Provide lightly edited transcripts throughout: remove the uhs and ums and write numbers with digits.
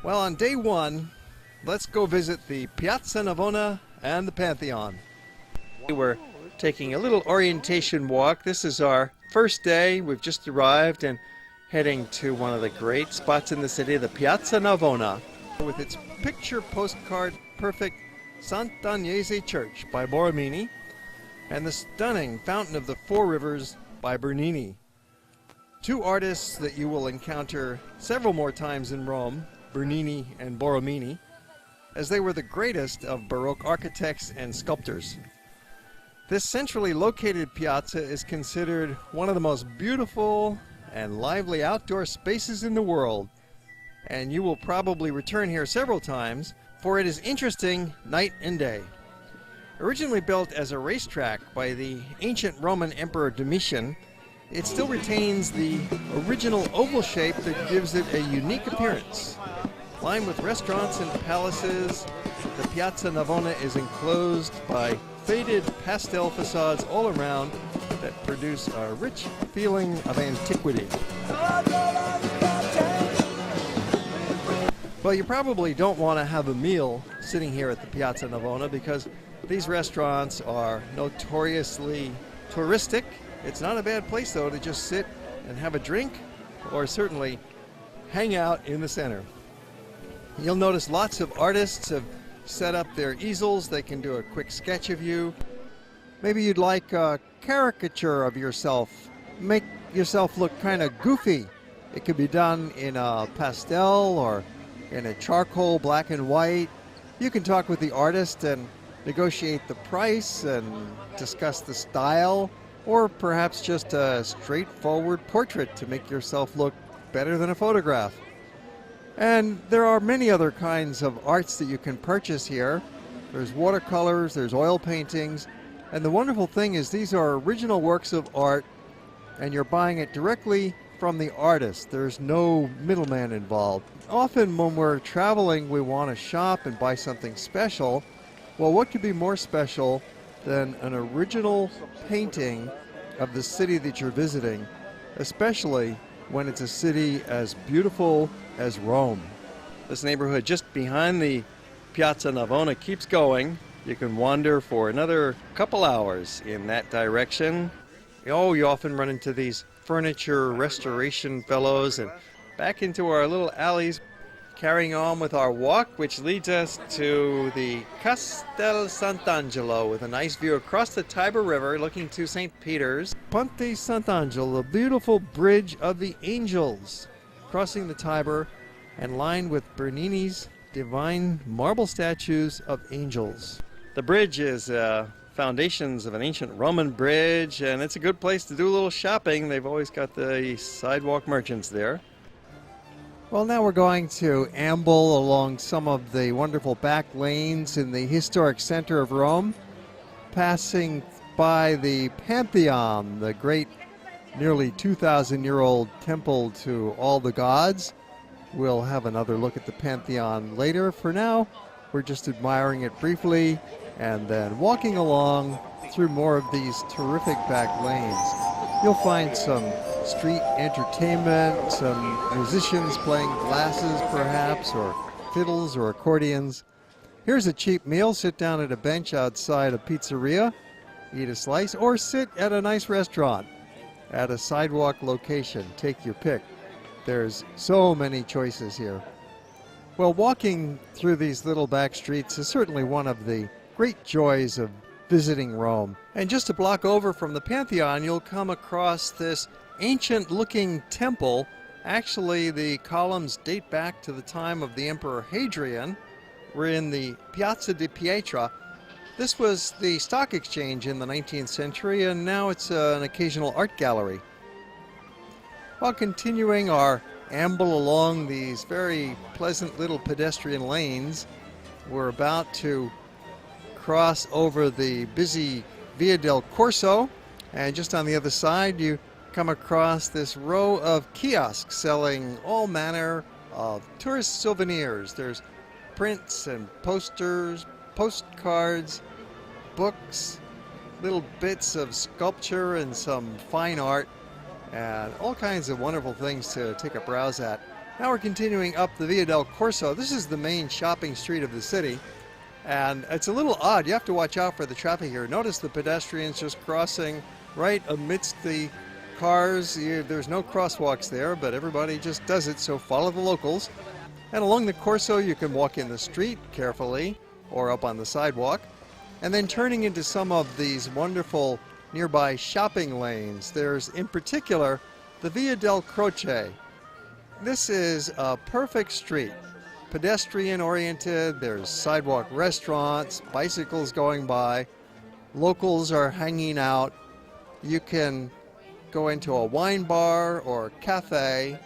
Well, on day one, let's go visit the Piazza Navona and the Pantheon. We're taking a little orientation walk. This is our first day. We've just arrived and heading to one of the great spots in the city, the Piazza Navona, with its picture postcard perfect Sant'Agnese Church by Borromini and the stunning Fountain of the Four Rivers by Bernini. Two artists that you will encounter several more times in Rome, Bernini and Borromini, as they were the greatest of Baroque architects and sculptors. This centrally located piazza is considered one of the most beautiful and lively outdoor spaces in the world, and you will probably return here several times, for it is interesting night and day. Originally built as a racetrack by the ancient Roman Emperor Domitian, it still retains the original oval shape that gives it a unique appearance. Lined with restaurants and palaces, the Piazza Navona is enclosed by faded pastel facades all around that produce a rich feeling of antiquity. Well, you probably don't want to have a meal sitting here at the Piazza Navona because these restaurants are notoriously touristic. It's not a bad place, though, to just sit and have a drink or certainly hang out in the center. You'll notice lots of artists have set up their easels. They can do a quick sketch of you. Maybe you'd like a caricature of yourself. Make yourself look kind of goofy. It could be done in a pastel or in a charcoal black and white. You can talk with the artist and negotiate the price and discuss the style, or perhaps just a straightforward portrait to make yourself look better than a photograph. And there are many other kinds of arts that you can purchase here. There's watercolors, there's oil paintings, and the wonderful thing is these are original works of art and you're buying it directly from the artist. There's no middleman involved. Often when we're traveling, we want to shop and buy something special. Well, what could be more special than an original painting of the city that you're visiting, especially when it's a city as beautiful as Rome. This neighborhood just behind the Piazza Navona keeps going. You can wander for another couple hours in that direction. Oh, you often run into these furniture restoration fellows and back into our little alleys, carrying on with our walk, which leads us to the Castel Sant'Angelo with a nice view across the Tiber River looking to St. Peter's. Ponte Sant'Angelo, the beautiful bridge of the angels, crossing the Tiber and lined with Bernini's divine marble statues of angels. The bridge is foundations of an ancient Roman bridge, and it's a good place to do a little shopping. They've always got the sidewalk merchants there. Well, now we're going to amble along some of the wonderful back lanes in the historic center of Rome, passing by the Pantheon, the great nearly 2,000-year-old temple to all the gods. We'll have another look at the Pantheon later. For now, we're just admiring it briefly and then walking along through more of these terrific back lanes. You'll find some street entertainment, some musicians playing glasses perhaps, or fiddles or accordions. Here's a cheap meal. Sit down at a bench outside a pizzeria, eat a slice, or sit at a nice restaurant at a sidewalk location. Take your pick. There's so many choices here. Well, walking through these little back streets is certainly one of the great joys of visiting Rome. And just a block over from the Pantheon, you'll come across this ancient-looking temple. Actually, the columns date back to the time of the Emperor Hadrian. We're in the Piazza di Pietra. This was the stock exchange in the 19th century, and now it's an occasional art gallery. While continuing our amble along these very pleasant little pedestrian lanes, we're about to cross over the busy Via del Corso, and just on the other side you come across this row of kiosks selling all manner of tourist souvenirs. There's prints and posters, postcards, books, little bits of sculpture and some fine art, and all kinds of wonderful things to take a browse at. Now we're continuing up the Via del Corso. This is the main shopping street of the city, and it's a little odd. You have to watch out for the traffic here. Notice the pedestrians just crossing right amidst the cars. There's no crosswalks there, but everybody just does it, so follow the locals. And along the Corso, you can walk in the street carefully or up on the sidewalk, and then turning into some of these wonderful nearby shopping lanes. There's in particular the Via del Croce. This is a perfect street, pedestrian oriented. There's sidewalk restaurants, bicycles going by, locals are hanging out. You can go into a wine bar or cafe,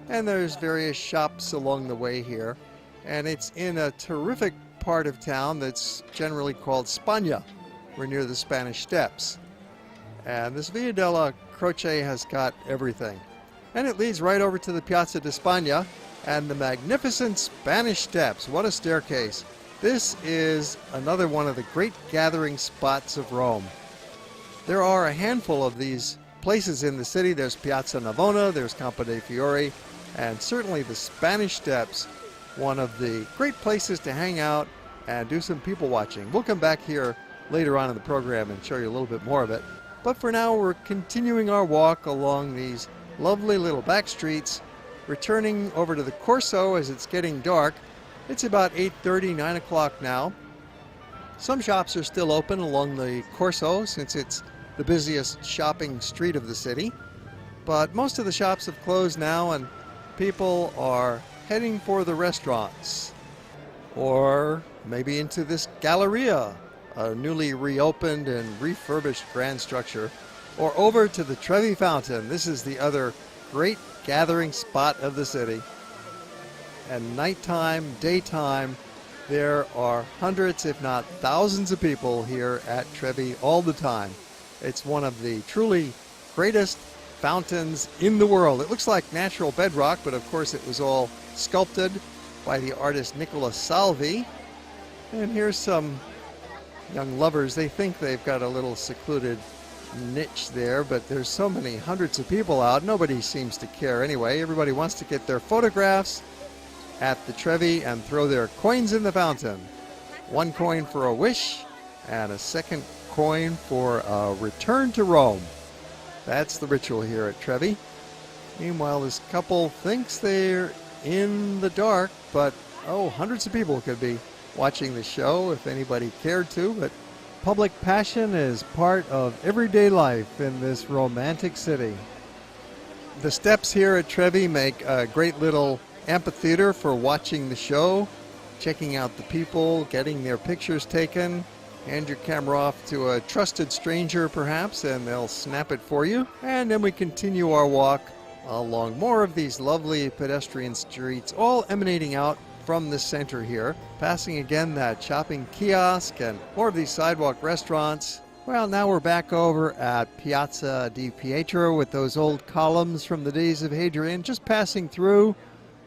and there's various shops along the way here. And it's in a terrific part of town that's generally called Spagna. We're near the Spanish Steps. And this Via della Croce has got everything. And it leads right over to the Piazza di Spagna and the magnificent Spanish Steps. What a staircase. This is another one of the great gathering spots of Rome. There are a handful of these places in the city. There's Piazza Navona, there's Campo dei Fiori, and certainly the Spanish Steps, one of the great places to hang out and do some people watching. We'll come back here later on in the program and show you a little bit more of it. But for now, we're continuing our walk along these lovely little back streets, returning over to the Corso as it's getting dark. It's about 8:30, 9 o'clock now. Some shops are still open along the Corso since it's the busiest shopping street of the city. But most of the shops have closed now, and people are heading for the restaurants. Or maybe into this Galleria, a newly reopened and refurbished grand structure. Or over to the Trevi Fountain. This is the other great gathering spot of the city. And nighttime, daytime, there are hundreds, if not thousands of people here at Trevi all the time. It's one of the truly greatest fountains in the world. It looks like natural bedrock, but of course it was all sculpted by the artist Nicola Salvi. And here's some young lovers. They think they've got a little secluded niche there, but there's so many hundreds of people out. Nobody seems to care anyway. Everybody wants to get their photographs at the Trevi and throw their coins in the fountain. One coin for a wish and a second coin for a return to Rome. That's the ritual here at Trevi. Meanwhile, this couple thinks they're in the dark, but hundreds of people could be watching the show if anybody cared to. But public passion is part of everyday life in this romantic city. The steps here at Trevi make a great little amphitheater for watching the show, checking out the people, getting their pictures taken. Hand your camera off to a trusted stranger perhaps, and they'll snap it for you. And then we continue our walk along more of these lovely pedestrian streets, all emanating out from the center here, passing again that shopping kiosk and more of these sidewalk restaurants. Well, now we're back over at Piazza di Pietro with those old columns from the days of Hadrian, just passing through,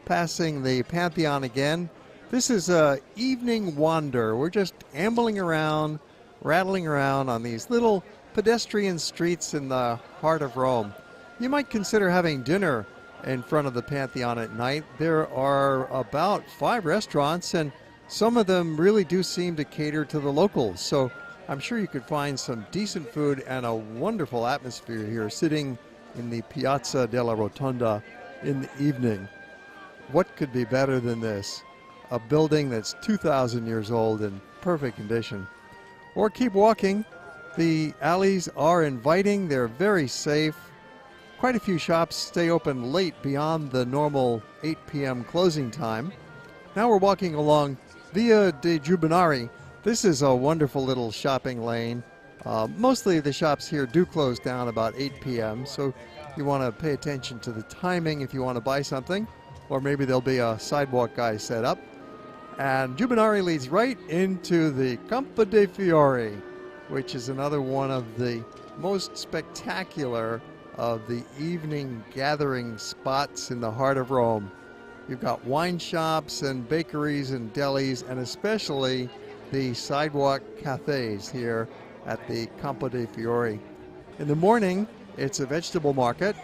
passing the Pantheon again. This is a evening wander. We're just ambling around, rattling around on these little pedestrian streets in the heart of Rome. You might consider having dinner in front of the Pantheon at night. There are about 5 restaurants, and some of them really do seem to cater to the locals. So I'm sure you could find some decent food and a wonderful atmosphere here sitting in the Piazza della Rotonda in the evening. What could be better than this? A building that's 2,000 years old in perfect condition. Or keep walking. The alleys are inviting. They're very safe. Quite a few shops stay open late beyond the normal 8 p.m. closing time. Now we're walking along Via de Giubbanari. This is a wonderful little shopping lane. Mostly the shops here do close down about 8 p.m., so you want to pay attention to the timing if you want to buy something, or maybe there'll be a sidewalk guy set up. And Giubbanari leads right into the Campo dei Fiori, which is another one of the most spectacular of the evening gathering spots in the heart of Rome. You've got wine shops and bakeries and delis, and especially the sidewalk cafes here at the Campo dei Fiori. In the morning, it's a vegetable market,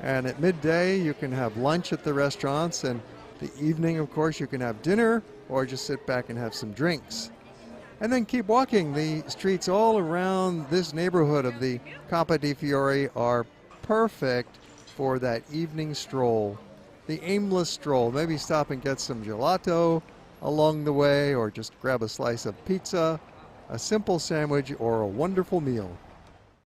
And at midday, you can have lunch at the restaurants, and the evening, of course, you can have dinner or just sit back and have some drinks. And then keep walking. The streets all around this neighborhood of the Campo di Fiori are perfect for that evening stroll, the aimless stroll. Maybe stop and get some gelato along the way, or just grab a slice of pizza, a simple sandwich, or a wonderful meal.